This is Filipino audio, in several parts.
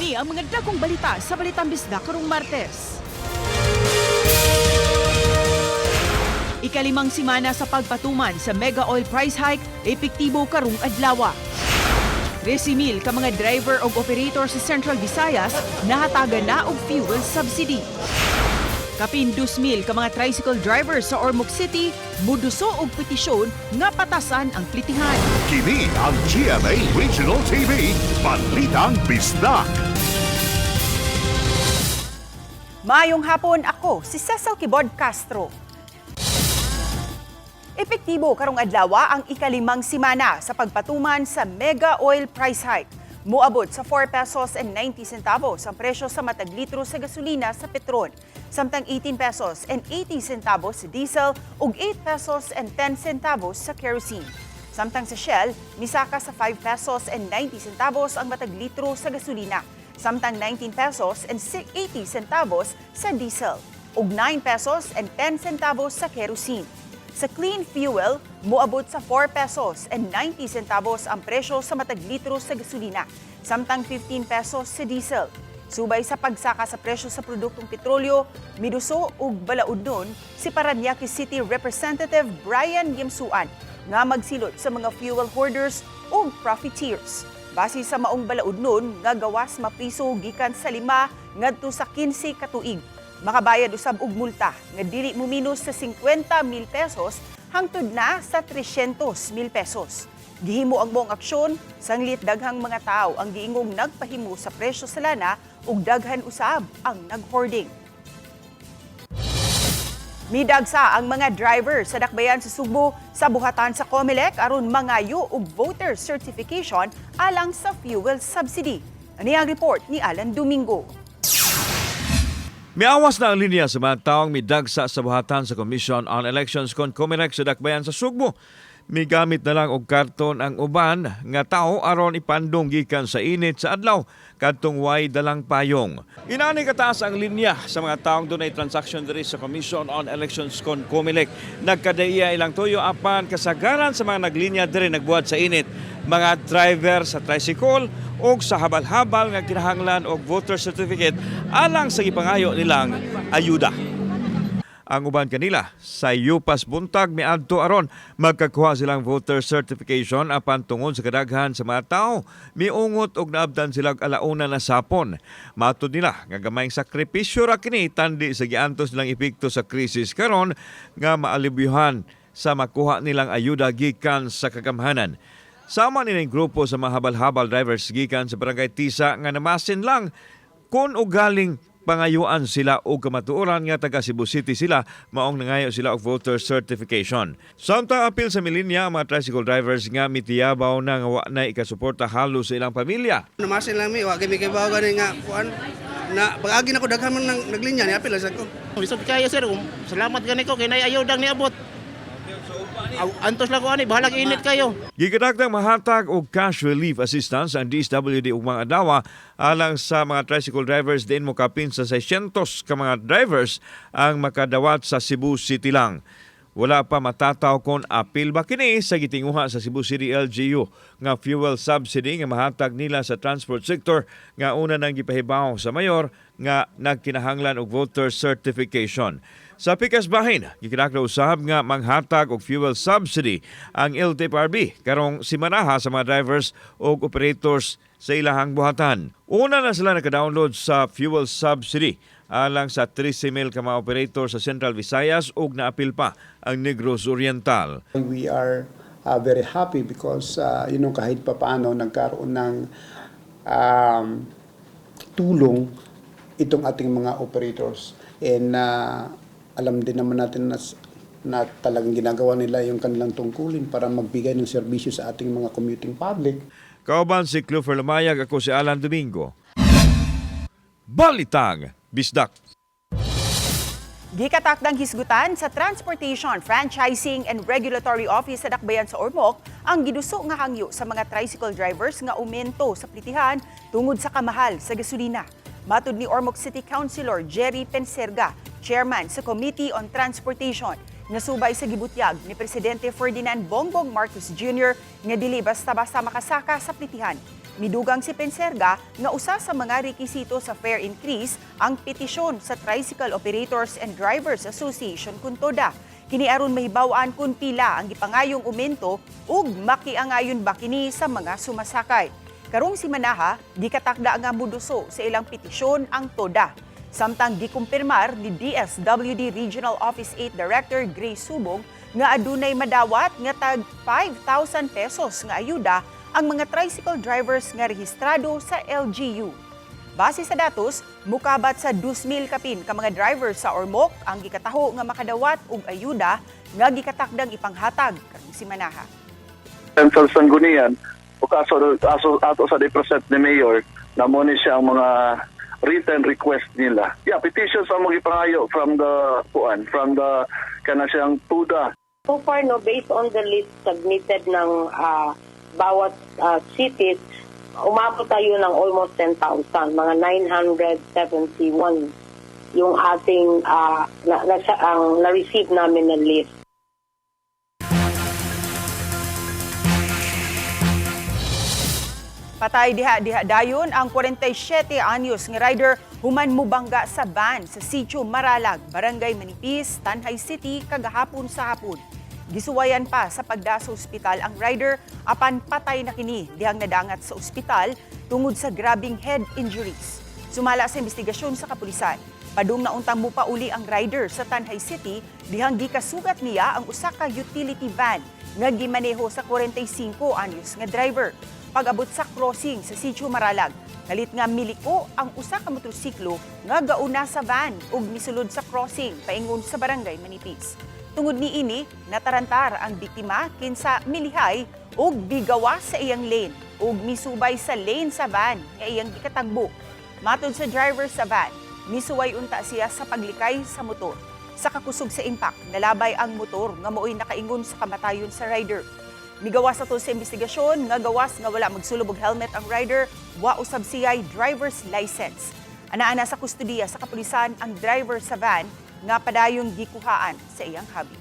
Kini ang mga dagkong balita sa Balitang Bisdak karong Martes. Ikalimang simana sa pagpatuman sa mega oil price hike, epektibo karong adlaw. 13,000 ka mga driver o operator sa Central Visayas nahatagan na og fuel subsidy. Kapin 2,000 ka mga tricycle drivers sa Ormoc City muduso og petisyon nga patasan ang plitihan. Kini ang GMA Regional TV, Balitang Bisdak. Maayong hapon, ako si Cecil Kibod Castro. Epektibo karong adlaw ang ikalimang simana sa pagpatuman sa mega oil price hike. Moabot sa 4 pesos and 90 centavos ang presyo sa matag litro sa gasolina sa Petron, samtang 18 pesos and 80 centavos sa diesel ug 8 pesos and 10 centavos sa kerosene. Samtang sa Shell, misaka sa 5 pesos and 90 centavos ang matag litro sa gasolina, samtang 19 pesos and 80 centavos sa diesel ug 9 pesos and 10 centavos sa kerosene. Sa clean fuel, moabot sa 4 pesos and 90 centavos ang presyo sa matag litro sa gasolina, samtang 15 pesos sa diesel. Subay sa pagsaka sa presyo sa produktong petrolyo, miduso ug balaod nun si Parañaque City Representative Brian Yemsuan nga magsilot sa mga fuel hoarders ug profiteers. Base sa maong balaod nun, nga gawas mapriso gikan sa 5 ngadto sa 15 ka tuig. Makabayad usab og multa nga dili mo minus sa 50,000 pesos hangtod na sa 300,000 pesos. Gihimo ang buong aksyon sanglit daghang mga tao ang giingong nagpahimo sa presyo sa lana ug daghan usab ang naghoarding. Midagsa ang mga driver sa dakbayan sa Subo sa buhatan sa COMELEC aron mangayo og voter certification alang sa fuel subsidy. Ani ang report ni Alan Domingo. Miawas na ang linya sa mga taong midagsa sa buhatan sa Commission on Elections kon COMELEC sa dakbayan sa Sugbo. Migamit na lang og karton ang uban nga tao aron ipandong gikan sa init sa adlaw kadtong way dalang payong. Inani kataas ang linya sa mga taong dunay transaction diri sa Commission on Elections kon COMELEC. Nagkadaiya ilang tuyo apan kasagaran sa mga naglinya diri nagbuhat sa init. Mga driver sa tricycle o sa habal-habal nga kinahanglan og voter certificate alang sa gipangayo nilang ayuda. Ang uban kanila sa yupas buntag miadto aron magkakuha silang voter certification apan tungod sa kadaghan sa mga tao miungot og naabdan sila alauna na sapon. Matud nila nga gamayng sakripisyo ra kini tandi sa giantos nilang epekto sa krisis karon nga maalibyuhan sa makuha nilang ayuda gikan sa kagamhanan. Sama nilang grupo sa mga habal-habal drivers gikan sa Barangay Tisa nga namasin lang kung ugaling pangayuan sila o kamatuoran nga taga Cebu City sila maong nangayo sila og voter certification. Samtang apil sa milinya ang mga tricycle drivers nga mitiyabaw na nga wa na ikasuporta halos sa ilang pamilya. Namasin lang mi, wa kami kay bawo gani nga kuan na pag-agi na ko daghan man nang naglinya ni apil sa ko. Lisod kayo sir, salamat gani ko kay nay ayudang niabot. Antos lang ko ani, bahalag init kayo. Gigadagdang mahatag og cash relief assistance ang DSWD ug mga adlaw alang sa mga tricycle drivers din mo kapin sa 600 ka mga drivers ang makadawat sa Cebu City lang. Wala pa matataw kung apil ba kini sa gitinguha sa Cebu City LGU nga fuel subsidy nga mahatag nila sa transport sector nga una nang gipahibaw sa mayor nga nagkinahanglan og voter certification. Sa pikas bahin, gikinahanglan usab nga manghatag og fuel subsidy ang LTFRB karong simanaha sa mga drivers o operators sa ilahang buhatan. Una na sila naka-download sa fuel subsidy alang sa 13,000 ka mga operator sa Central Visayas ug naapil pa ang Negros Oriental. We are very happy because kahit pa paano nagkaroon ng tulong itong ating mga operators and alam din naman natin na talagang ginagawa nila yung kanilang tungkulin para magbigay ng serbisyo sa ating mga commuting public. Kauban si Clover Lamayag, ako si Alan Domingo. Balitang Bisdak. Gikatakdang hisgutan sa Transportation, Franchising and Regulatory Office sa Dakbayan sa Ormoc ang giduso nga hangyo sa mga tricycle drivers nga aumento sa plitihan tungod sa kamahal sa gasolina. Matud ni Ormoc City Councilor Jerry Penserga, chairman sa Committee on Transportation, nasubay sa gibutyag ni Presidente Ferdinand Bongbong Marcos Jr. nga dili basta-basta makasaka sa plitihan. Midugang si Penserga nga usa sa mga rekisito sa fare increase ang petisyon sa Tricycle Operators and Drivers Association kun TODA. Kini aron mahibaw-an kung pila ang gipangayong aumento ug makiangayon ba kini sa mga sumasakay. Karong si Manaha, gikatakda nga muduso sa ilang petisyon ang TODA. Samtang gikumpirmar ni DSWD Regional Office 8 Director Grace Subong nga adunay madawat nga tag 5,000 pesos nga ayuda ang mga tricycle drivers nga rehistrado sa LGU. Base sa datos, mukabat sa 2,000 kapin ka mga drivers sa Ormoc ang gikataho nga makadawat og ayuda nga gikatakdang ipanghatag karong si Manaha. Sa Sanggunian, o kaso ato sa present ni Mayor, namuni siya ang mga written request nila. Yeah, petitions ang magipangayo from the kana siyang TUDA. So far, no, based on the list submitted ng bawat cities, umabot tayo ng almost 10,000, mga 971 yung ating na-receive namin na list. Patay diha dayon ang 47 anyos nga rider human mubangga sa van sa Sitio Maralag, Barangay Manipis, Tanhay City kagahapon sa hapon. Gisuwayan pa sa pagda sa ospital ang rider apan patay na kini dihang nadangat sa ospital tungod sa grabing head injuries. Sumala sa investigasyon sa kapulisan, padung nauntang mo pa uli ang rider sa Tanhay City dihang gikasugat niya ang usa ka utility van nga gimaneho sa 45 anyos nga driver. Pag-abot sa crossing sa Sitio Maralag, kalit nga miliko ang usa ka motorsiklo nga gauna sa van ug misulod sa crossing paingon sa Barangay Manipis. Tungod ni ini, natarantar ang biktima kinsa milihay ug bigawas sa iyang lane ug misubay sa lane sa van nga iyang gikatagbo. Matod sa driver sa van, misuway unta siya sa paglikay sa motor. Sa kakusog sa impact, nalabay ang motor nga mo'y nakaingon sa kamatayon sa rider. Migawas ato sa investigasyon nga gawas nga wala magsulog og helmet ang rider, wa usab siya'y driver's license. Ana-ana sa kustudiya sa kapulisan ang driver sa van nga padayong gikuhaan sa iyang habi.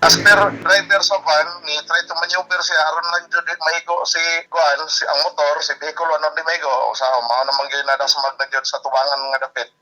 As per driver sa van, ni try to maneuver siya aron lang jud mahigo si ang motor, si vehicle ano di mahigo sa mao namang gyud na sa magdagyod sa tubangan nga dapit.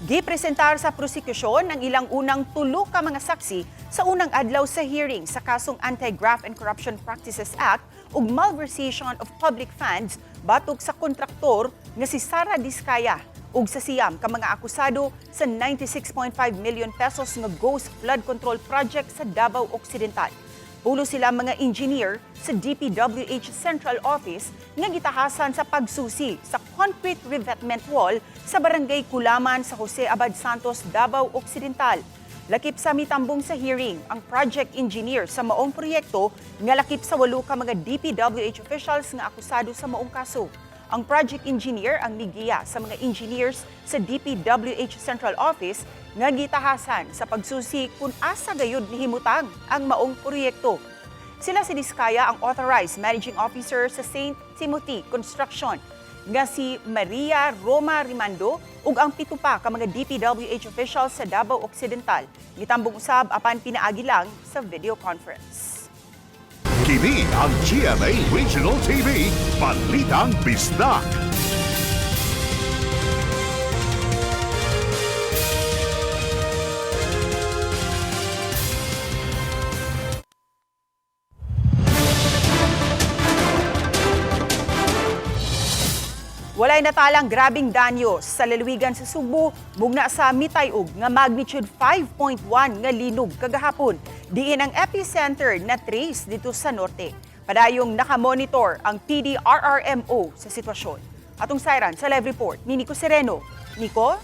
Gipresentar sa prosekusyon ang ilang unang tulo ka mga saksi sa unang adlaw sa hearing sa kasong Anti-Graft and Corruption Practices Act ug malversation of public funds batok sa kontraktor nga si Sara Diskaya ug sa siyam ka mga akusado sa 96.5 million pesos nga ghost flood control project sa Davao Occidental. Pulo sila mga engineer sa DPWH Central Office nga gitahasan sa pagsusi sa concrete revetment wall sa Barangay Kulaman sa Jose Abad Santos, Davao Occidental. Lakip sa mitambong sa hearing ang project engineer sa maong proyekto nga lakip sa 8 ka mga DPWH officials nga akusado sa maong kaso. Ang project engineer ang migiya sa mga engineers sa DPWH Central Office nga gitahasan sa pagsusi kung asa gayud nihimutang ang maong proyekto. Sila si Diskaya ang authorized managing officer sa St. Timothy Construction, nga si Maria Roma Rimando ug ang 7 pa ka mga DPWH officials sa Davao Occidental. Nitambong usab apan pinaagi lang sa video conference. Kini ang GMA Regional TV, Balitang Bisdak. Walay natalang grabing danyo sa lalawigan sa Sugbo, mugna sa mitayog nga magnitude 5.1 nga linog kagahapon. Diin ang epicenter na trace dito sa norte. Padayong nakamonitor ang PDRRMO sa sitwasyon. Atong sayran sa live report ni Nico Sereno. Nico?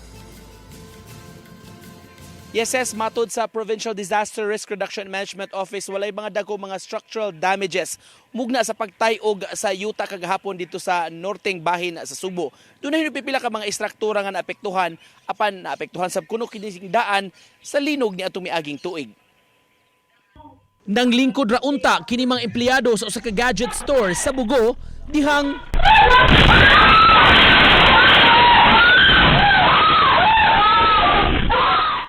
Yes, matod sa Provincial Disaster Risk Reduction and Management Office, walay mga dako mga structural damages mugna sa pagtayog sa yuta kagahapon dito sa norteng bahin sa Subo. Dunay pipila ka mga istruktura nga naapektuhan apan naapektuhan sab kuno kining daan sa linog ni atong miaging tuig. Nang lingkod ra unta kini mga empleyado sa usa ka gadget store sa Bugo dihang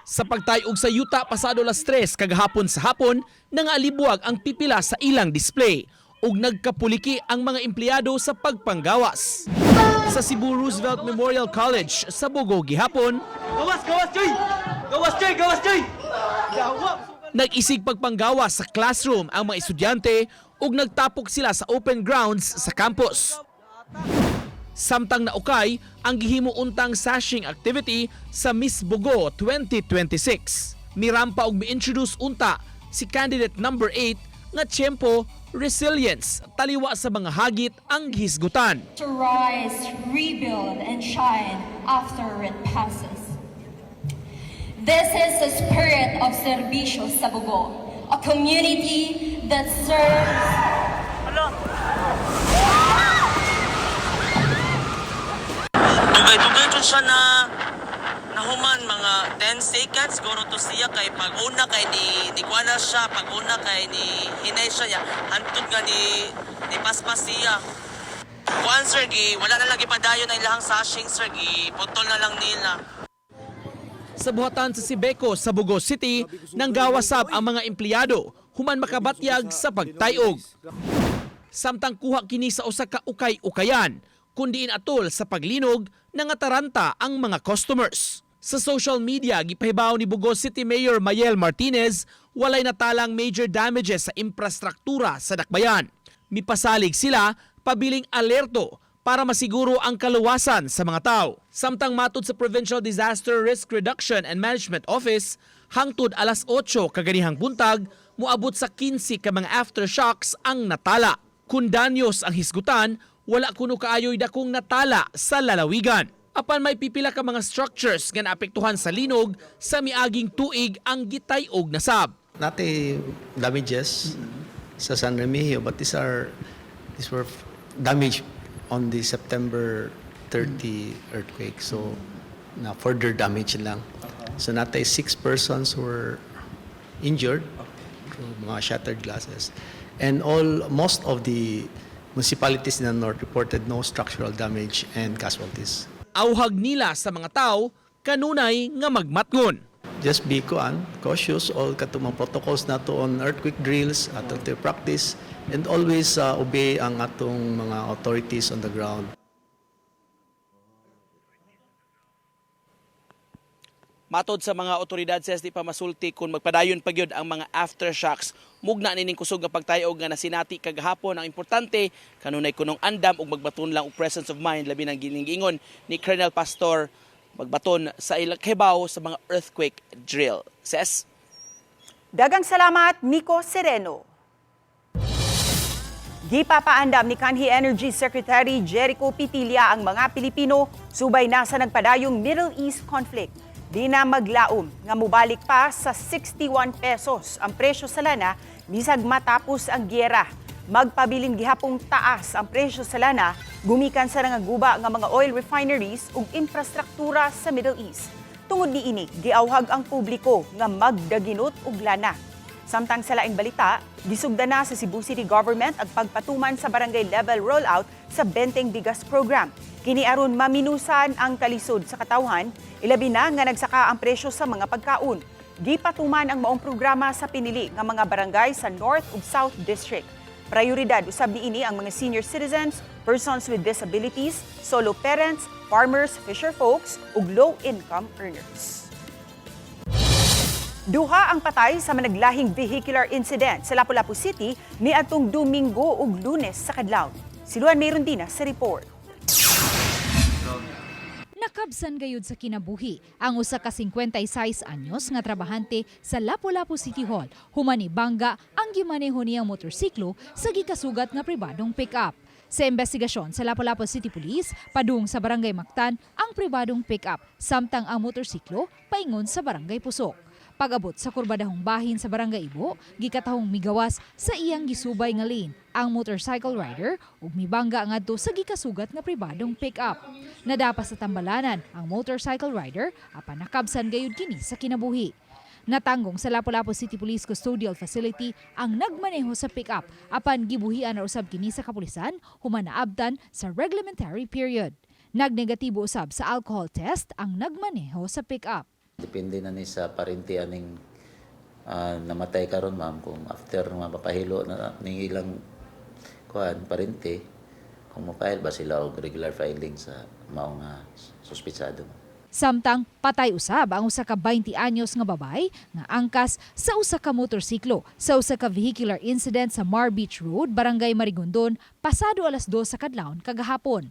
sa pagtayog sa yuta pasado las 3 kagahapon sa hapon, nangalibuag ang pipila sa ilang display. ug nagkapuliki ang mga empleyado sa pagpanggawas. Sa Cebu Roosevelt Memorial College sa Bogo gihapon, nag-isig pagpanggawas sa classroom ang mga estudyante ug nagtapok sila sa open grounds sa campus. Samtang naukay ang gihimo untang sashing activity sa Miss Bogo 2026. Mirampa og mi-introduce unta si candidate number 8 nga tiyempo resilience, taliwa sa mga hagit ang hisgutan. To rise, rebuild, and shine after it passes. This is the spirit of Serbisyo sa Bogo, a community that serves. Dugay-dugay dyan siya na nahuman mga 10 seconds guro to siya kay pag-una kay ni kuana siya, pag-una kay ni hinay siya ya hantod nga ni paspas siya. Kuan sir gi wala na lagi padayon ang ilahang sashing sir gi putol na lang nila. Sa buhatan sa Sibeco sa Bogo City, nanggawasab ang mga empleyado human makabatyag sa pagtayog. Samtang kuha kini sa usa ka ukay-ukayan, kundiin atol sa paglinog nangataranta ang mga customers. Sa social media, gipahibaw ni Bogo City Mayor Mayel Martinez, walay natalang major damages sa infrastruktura sa dakbayan. Mipasalig sila, pabiling alerto para masiguro ang kaluwasan sa mga tao. Samtang matod sa Provincial Disaster Risk Reduction and Management Office, hangtod alas 8 kaganihang buntag, muabot sa 15 ka mga aftershocks ang natala. Kung danyos ang hisgutan, wala kuno kaayoy dakong natala sa lalawigan. Apan may pipila ka mga structures nga naapektuhan sa linog sa miaging tuig ang gitayog na sab. Nati damages sa San Remigio, but these were damage on the September 30 earthquake. So na further damage lang. So natay 6 persons were injured, mga shattered glasses. And most of the municipalities in the north reported no structural damage and casualties. Auhag nila sa mga tao, kanunay nga magmatngon. Just be cautious, all katumang protocols nato on earthquake drills, atong practice, and always obey ang atong mga authorities on the ground. Matod sa mga otoridad sa SD pa masulti kung magpadayon pagyod ang mga aftershocks, mugna nining kusog nga pagtayog nga nasinati kagahapon. Ang importante kanunay kunong andam ug magbaton lang og presence of mind, labi nang giningingon ni Colonel Pastor magbaton sa ilakhibaw sa mga earthquake drill. Ses? Dagang salamat, Nico Sereno. Gipapaandam ni Kanhi Energy Secretary Jericho Pitilla ang mga Pilipino subay na sa nagpadayong Middle East conflict. Di na maglaom nga mubalik pa sa 61 pesos ang presyo sa lana bisag matapos ang giyera. Magpabilin gihapong taas ang presyo sa lana gumikan sa nangaguba nga mga oil refineries ug infrastruktura sa Middle East. Tungod niini, giawhag ang publiko nga magdaginot og lana. Samtang sa laing balita, gisugda na sa Cebu City Government ang pagpatuman sa barangay level rollout sa Benteng Bigas Program. Kini aron maminusan ang kalisod sa katawhan, ilabi na nga nagsaka ang presyo sa mga pagkaon. Gipatuman ang maong programa sa pinili nga mga barangay sa North ug South District. Prioridad usab niini ang mga senior citizens, persons with disabilities, solo parents, farmers, fisher folks ug low-income earners. Duha ang patay sa managlahing vehicular incident sa Lapu-Lapu City niadtong Domingo ug Lunes sa kadlawon. Si Luan Mayrondina sa report. Nakabsan gayud sa kinabuhi ang usa ka 56 anyos nga trabahante sa Lapu-Lapu City Hall human ni bangga ang gimaneho niyang motorsiklo sa gikasugat nga pribadong pick-up. Sa investigasyon sa Lapu-Lapu City Police, padung sa Barangay Mactan ang pribadong pick-up samtang ang motorsiklo paingon sa Barangay Pusok. Pag-abot sa kurbadahong bahin sa Barangay Ibo, gikatahong migawas sa iyang gisubay nga lane ang motorcycle rider ug mibangga ngadto sa gikasugat nga pribadong pick-up. Nadapa sa tambalanan ang motorcycle rider apan nakabsan gayud kini sa kinabuhi. Natanggong sa Lapu-Lapu City Police Custodial Facility ang nagmaneho sa pick-up apan gibuhian na usab kini sa kapulisan human naabtan sa reglementary period. Nagnegatibo usab sa alcohol test ang nagmaneho sa pick-up. Depende na ni sa parinti aning namatay karon ma'am kung after mapapahilo na ning ilang parente kung mo-file ba sila og regular filing sa mao nga suspitsado. Samtang patay usab ang usa ka 20 anyos nga babay nga angkas sa usa ka motorsiklo sa usa ka vehicular incident sa Mar Beach Road, Barangay Marigondon, pasado alas 2 sa kadlawon kagahapon.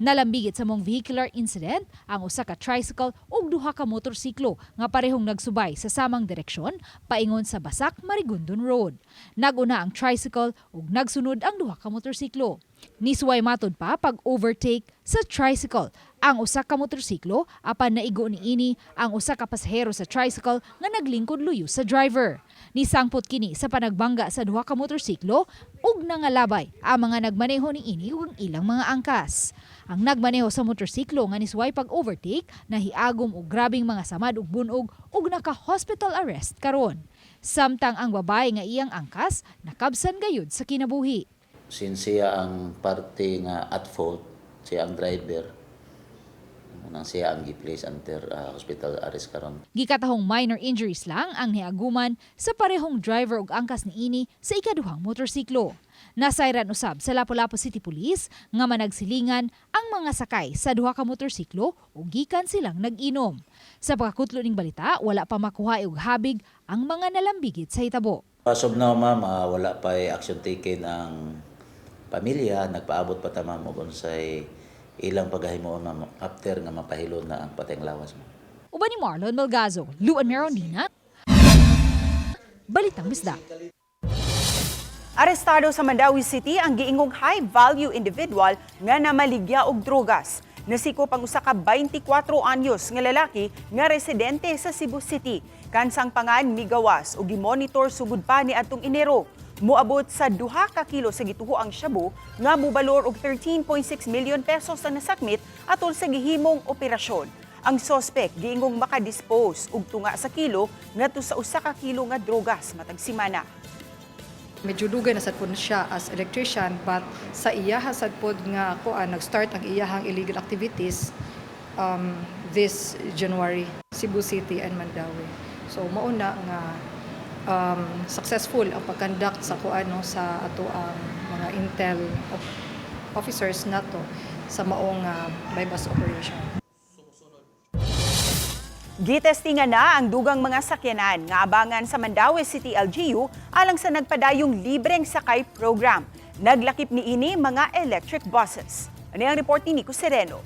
Nalambigit sa mong vehicular incident ang usa ka tricycle ug duha ka motorsiklo nga parehong nagsubay sa samang direksyon paingon sa Basak, Marigondon Road. Naguna ang tricycle ug nagsunod ang duha ka motorsiklo. Nisuway matod pa pag-overtake sa tricycle ang usa ka motorsiklo apan naigo niini ang usa ka pasahero sa tricycle nga naglingkod luyo sa driver. Nisangpot kini sa panagbangga sa duha ka motorsiklo ug nangalabay ang mga nagmaneho niini ug ilang mga angkas. Ang nagmaneho sa motorsiklo nga nisuway pag-overtake nahiagom og grabing mga samad ug bunog ug naka-hospital arrest karon. Samtang ang babae nga iyang angkas nakabsan gayud sa kinabuhi. Since siya ang parte nga at fault, siya ang driver, nang siya ang gi-place under hospital arrest karon. Gikatahong minor injuries lang ang niaguman sa parehong driver ug angkas niini sa ikaduhang motorsiklo. Nasayran usab sa Lapu-Lapu City Police nga managsilingan ang mga sakay sa duha ka motorsiklo ug gikan silang nag-inom. Sa pagkakutlo ning balita, wala pa makuha og habig ang mga nalambigit sa hitabo. As of now, ma'am, wala pa action taken ang pamilya. Nagpaabot pa ta, ma'am, og unsay ilang pagahimo ma'am after nga mapahilon na ang patayng lawas, ma'am. Uban ni Marlon Malgazo, Luan Merondina, Balitang Bisda. Arestado sa Mandawi City ang giingong high-value individual nga namaligya og drogas. Nasikop ang usa ka 24 anyos nga lalaki nga residente sa Cebu City. Kansang pangan migawas ug gimonitor sugod pa ni adtong Enero. Moabot sa 2 ka kilo sa gituho ang shabu nga mobalor og 13.6 million pesos ang nasakmit atol sa gihimong operasyon. Ang suspect giingong makadispose og tunga sa kilo ngadto sa 1 ka kilo nga drogas matag semana. Medyo dugay na sad po siya as electrician, but sa iyaha sad po nga nag-start ang iyahang illegal activities this January, Cebu City and Mandawi. So mauna nga successful ang pag-conduct sa sa ato ang mga intel officers nato sa maong bypass operation. Gitestingan na ang dugang mga sakyanan nga abangan sa Mandawi City LGU alang sa nagpadayong libreng sakay program. Naglakip niini mga electric buses. Ano ang report ni Nico Sereno?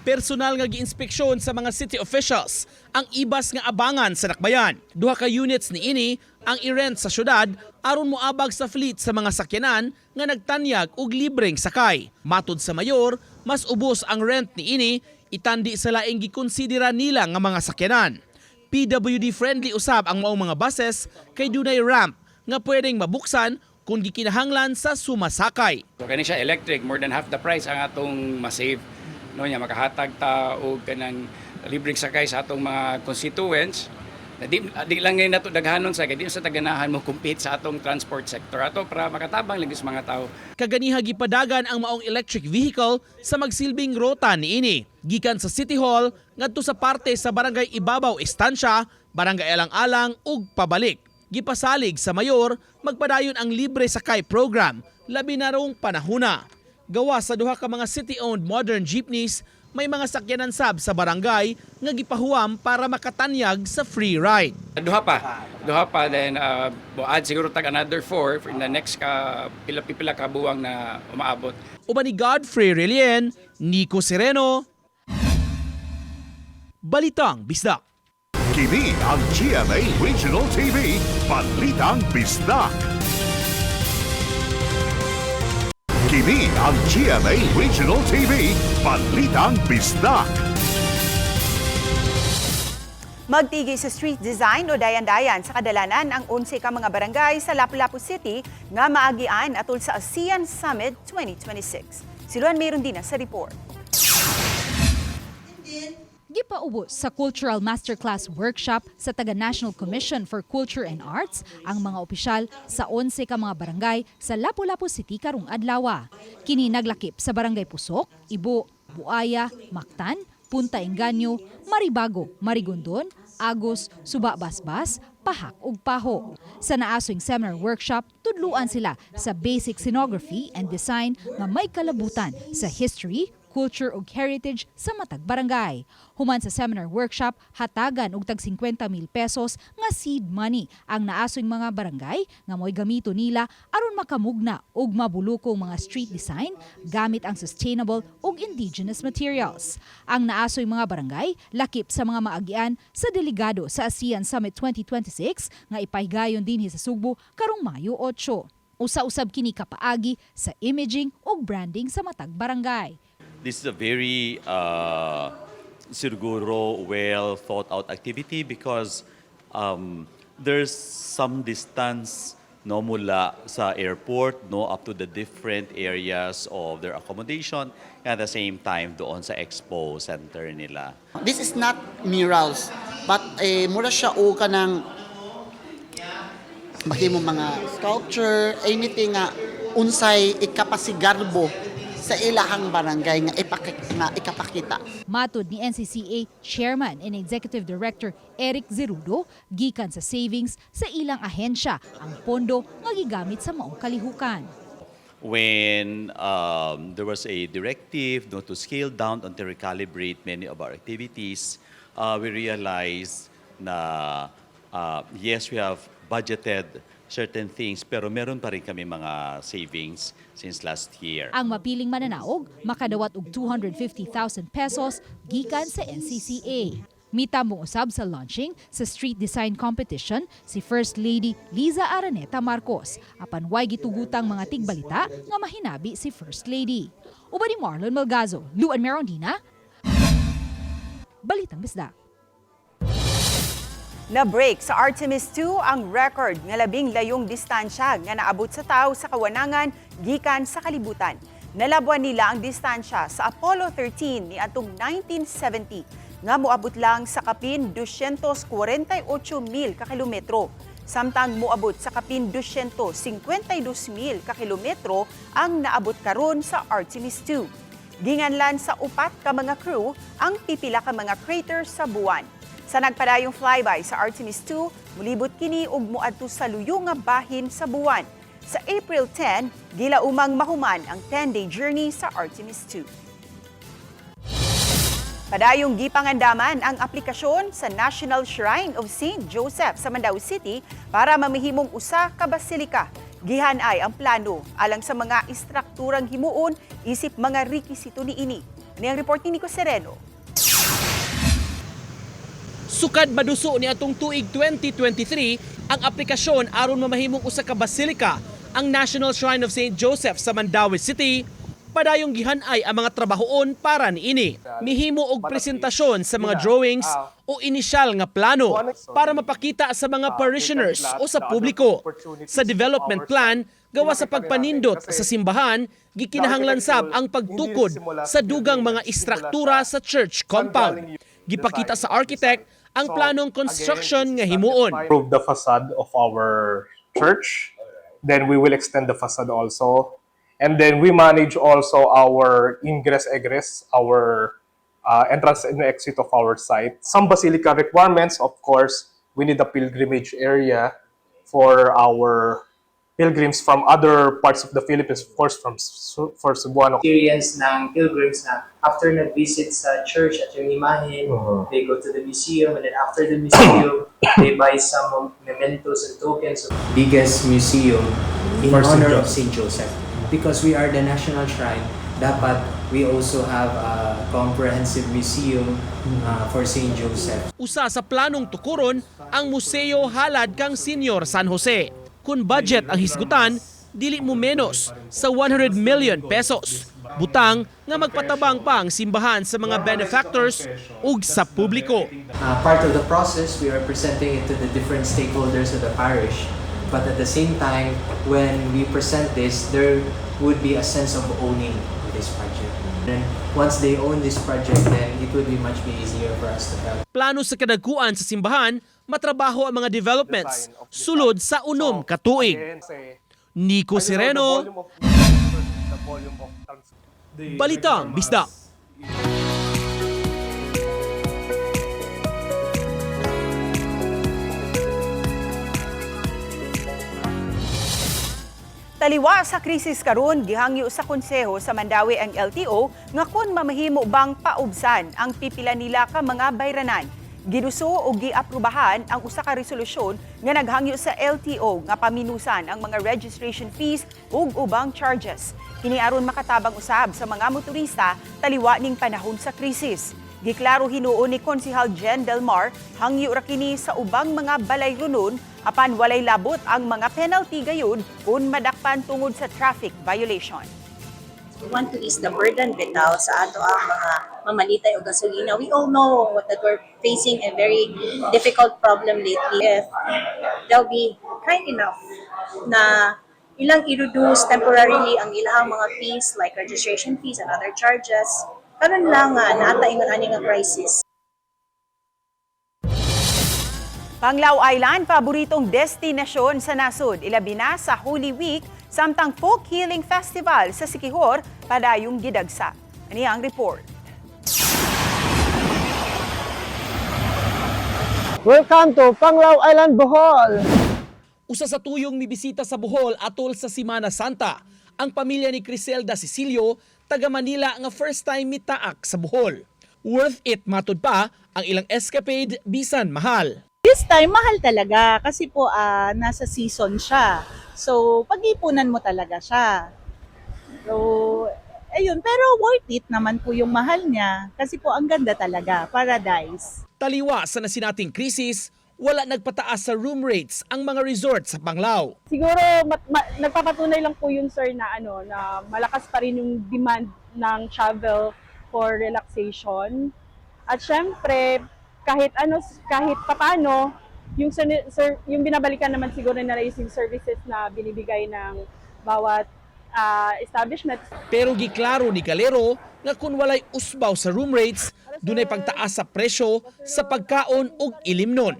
Personal nga giinspeksyon sa mga city officials ang ibas nga abangan sa Dakbayan. 2 ka units niini ang i-rent sa syudad aron moabag sa fleet sa mga sakyanan nga nagtanyag og libreng sakay. Matud sa mayor, mas ubos ang rent niini itandi sa laing gikonsidera nila nga mga sakyanan. PWD friendly usab ang maong mga buses kay dunay ramp nga pwedeng mabuksan kung gikinahanglan sa sumasakay. So kani siya electric, more than half the price ang atong masave. No nya makahatag ta og kanang libreng sakay sa atong mga constituents. Di lang ngayon nato daghanon sa kay di sa taganahan mo compete sa atong transport sector ato para makatabang lagi sa mga tao. Kaganiha gipadagan ang maong electric vehicle sa magsilbing rota niini. Gikan sa City Hall ngadto sa parte sa Barangay Ibabaw Estancia, Barangay Alang-Alang ug pabalik. Gipasalig sa mayor magpadayon ang libre sakay program labi na rong panahona. Gawa sa 2 ka mga city-owned modern jeepneys, may mga sakyanan sab sa barangay nga gipahuwam para makatanyag sa free ride. Duha pa then add siguro tag another 4 in the next pila ka buwang na umaabot. Uban ni Godfrey Relien, Nico Sereno, Balitang Bisdak. Kini ang GMA Regional TV, Balitang Bisdak. Kini ang GMA Regional TV, Balitang Bisdak. Magtigay sa street design o dayan-dayan sa kadalanan ang 11 ka mga barangay sa Lapu-Lapu City nga maagian atol sa ASEAN Summit 2026. Si Luan Merondina sa report. Gipaubos sa Cultural Masterclass Workshop sa Taga-National Commission for Culture and Arts ang mga opisyal sa 11 ka mga barangay sa Lapu-Lapu City karong adlaw. Kini naglakip sa Barangay Pusok, Ibo, Buaya, Mactan, Punta Engaño, Maribago, Marigondon, Agos, Suba Basbas, pahak ug paho. Sa naasoing seminar workshop, tudluan sila sa basic scenography and design nga may kalabutan sa history, culture ug heritage sa matag barangay. Human sa seminar workshop, hatagan og tag 50,000 pesos nga seed money ang naasoing mga barangay nga mo'y gamito nila aron makamugna og mabulukong mga street design gamit ang sustainable ug indigenous materials. Ang naasoing mga barangay lakip sa mga maagian sa delegado sa ASEAN Summit 2026 nga ipahigayon dinhi sa Sugbo karong Mayo 8. Usa-usab kini kapaagi sa imaging ug branding sa matag barangay. This is a very siguro well thought out activity because there's some distance no mula sa airport no up to the different areas of their accommodation and at the same time doon sa expo center nila. This is not murals but mura siya o kanang mahimo mga sculpture anything nga unsay ikapasigarbo sa ilahang barangay nga ikapakita. Matud ni NCCA Chairman and Executive Director Eric Zerudo, gikan sa savings sa ilang ahensya ang pondo nga gigamit sa maong kalihukan. When there was a directive to scale down and to recalibrate many of our activities, we realized na yes, we have budgeted certain things pero meron pa rin kami mga savings since last year. Ang mapiling mananaog makadawat og 250,000 pesos gikan sa NCCA. Mitambong usab sa launching sa street design competition si First Lady Liza Araneta Marcos apan way gitugutang mga tigbalita nga mahinabi si First Lady. Uban ni Marlon Malgazo, Luan Merondina, Balitang Bisda. Na-break sa Artemis 2 ang record nga labing layong distansya nga naabot sa tao sa kawanangan gikan sa kalibutan. Nalabuan nila ang distansya sa Apollo 13 ni atong 1970 nga moabot lang sa kapin 248,000 ka kilometro. Samtang moabot sa kapin 252,000 ka kilometro ang naabot karon sa Artemis 2. Ginganlan sa upat ka mga crew ang pipila ka mga crater sa buwan. Sa nagpadayong flyby sa Artemis 2, mulibot kini og moadto sa luyo nga bahin sa buwan. Sa April 10, gilaumang mahuman ang 10-day journey sa Artemis 2. Padayong gipangandaman ang aplikasyon sa National Shrine of St. Joseph sa Mandaue City para mamihimong usa ka basilika. Gihanay ang plano alang sa mga istrukturang himuon isip mga rekisito niini. Ini ang report ni Nico Sereno. Sukad maduso ni atong tuig 2023 ang aplikasyon aron mamahimong usa ka basilika ang National Shrine of St. Joseph sa Mandaue City. Padayong gihanay ang mga trabahoon para niini. Mihimo og presentasyon sa mga drawings o inisyal nga plano para mapakita sa mga parishioners o sa publiko. Sa development plan, gawa sa pagpanindot sa simbahan, gikinahanglan sab ang pagtukod sa dugang mga istruktura sa church compound. Gipakita sa architect ang planong construction nga himuon. Improve the facade of our church. Then we will extend the facade also. And then we manage also our ingress-egress, our entrance and exit of our site. Some basilica requirements, of course, we need a pilgrimage area for our pilgrims from other parts of the Philippines, of course, for Cebuano. Experience ng pilgrims na after nag-visit sa church at yung imahen, they go to the museum, and then after the museum, they buy some mementos and tokens. Biggest museum in honor of St. Joseph. Because we are the national shrine, dapat we also have a comprehensive museum for St. Joseph. Usa sa planong tukuron ang museo halad kang Senior San Jose. Kung budget ang hisgutan, dili mo menos sa 100 million pesos. Butang nga magpatabang pa ang simbahan sa mga benefactors ug sa publiko. Part of the process, we are presenting it to the different stakeholders of the parish. But at the same time, when we present this, there would be a sense of owning this project. And once they own this project, then it would be much easier for us to help. Plano sa kadagkuan sa simbahan, matrabaho ang mga developments sulod sa unom ka tuig. Nico Sereno, Balitang Bisda. Taliwa sa krisis karon, gihangyo sa konseho sa Mandawi ang LTO nga kun mamahimo bang paubsan ang pipila nila ka mga bayranan. Giduso o giaprubahan ang usa ka resolusyon nga naghangyo sa LTO nga paminusan ang mga registration fees ug ubang charges. Kini aron makatabang usab sa mga motorista taliwa ning panahon sa krisis. Giklaro hinuon ni Konsehal Jen Delmar hangyo ra kini sa ubang mga balay-runon apan walay labot ang mga penalty gayud kung madakpan tungod sa traffic violation. We want to ease the burden bitaw sa ato ang mga mamalitay o gasolina. We all know that we're facing a very difficult problem lately. If they'll be kind enough na ilang i-reduce temporarily ang ilang mga fees like registration fees and other charges, karon lang naataingon ani nga crisis. Panglao Island, paboritong destinasyon sa nasod, ilabi na sa Holy Week, samtang Folk Healing Festival sa Siquijor, padayong gidagsa. Ani ang report. Welcome to Panglao Island, Bohol! Usa sa tuyong mibisita sa Bohol atol sa Semana Santa, ang pamilya ni Criselda Cecilio, taga Manila nga first time mitaak sa Bohol. Worth it matud pa ang ilang escapade bisan mahal. This time, mahal talaga kasi po nasa season siya. So, pag-ipunan mo talaga siya. So, ayun. Pero worth it naman po yung mahal niya kasi po ang ganda talaga, paradise. Taliwa sa nasinating krisis, wala nagpataas sa room rates ang mga resort sa Panglao. Siguro, nagpapatunay lang po yun, sir, na, na malakas pa rin yung demand ng travel for relaxation. At syempre, kahit papaano, yung binabalikan naman siguro na yung services na binibigay ng bawat establishment. Pero giklaro ni Galero nga kung walay usbaw sa room rates, dunay pagtaas sa presyo sa pagkaon ug ilimnon.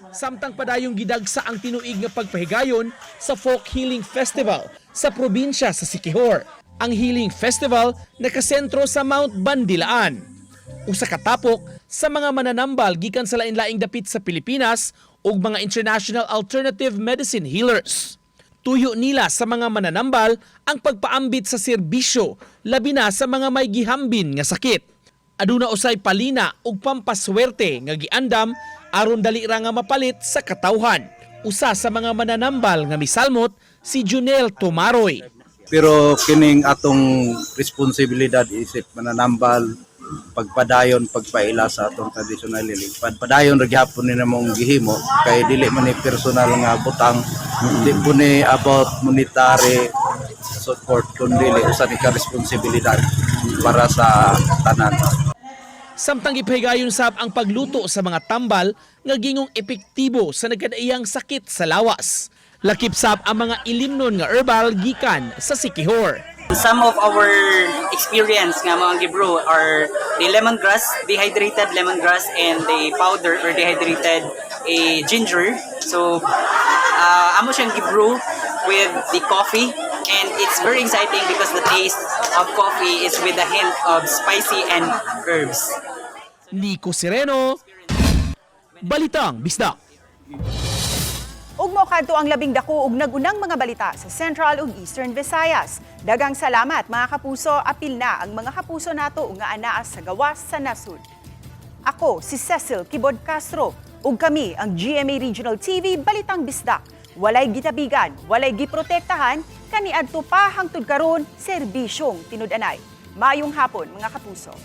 Samtang padayong gidagsa ang tinuig nga pagpahigayon sa Folk Healing Festival sa probinsya sa Siquijor. Ang Healing Festival nakasentro sa Mount Bandilaan. Usa ka tapok sa mga mananambal gikan sa lain-laing dapit sa Pilipinas ug mga international alternative medicine healers. Tuyo nila sa mga mananambal ang pagpaambit sa serbisyo labi na sa mga may gihambin nga sakit. Aduna usay palina ug pampaswerte nga giandam aron dali ra nga mapalit sa katawhan. Usa sa mga mananambal nga misalmot si Junel Tomaroy. Pero kining atong responsibilidad isip mananambal pagpadayon pagpaila sa atong traditional healing. Padayon ra gyapon ni namong gihimo kay dili man ni personal nga butang, di po ni about monetary support kundi usa ni ka responsibilidad para sa tanan. Samtang ipahigayon sab ang pagluto sa mga tambal nga gingong epektibo sa nagkadaiyang sakit sa lawas. Lakip sab ang mga ilimnon nga herbal gikan sa Siquijor. Some of our experience nga mga gibrew are the lemongrass, dehydrated lemongrass, and the powder or dehydrated ginger. So, amo siyang gibrew with the coffee, and it's very exciting because the taste of coffee is with a hint of spicy and herbs. Nico Sereno, Balitang Bisdak. Ug mo kadto ang labing dako ug nagunang mga balita sa Central ug Eastern Visayas. Dagang salamat mga kapuso, apil na ang mga kapuso nato nga anaa sa gawas sa nasud. Ako si Cecil Kibod Castro ug kami ang GMA Regional TV Balitang Bisdak. Walay gitabigan, walay giprotektahan, kaniadto pa hangtod karon serbisyong tinud-anay. Maayong hapon mga kapuso.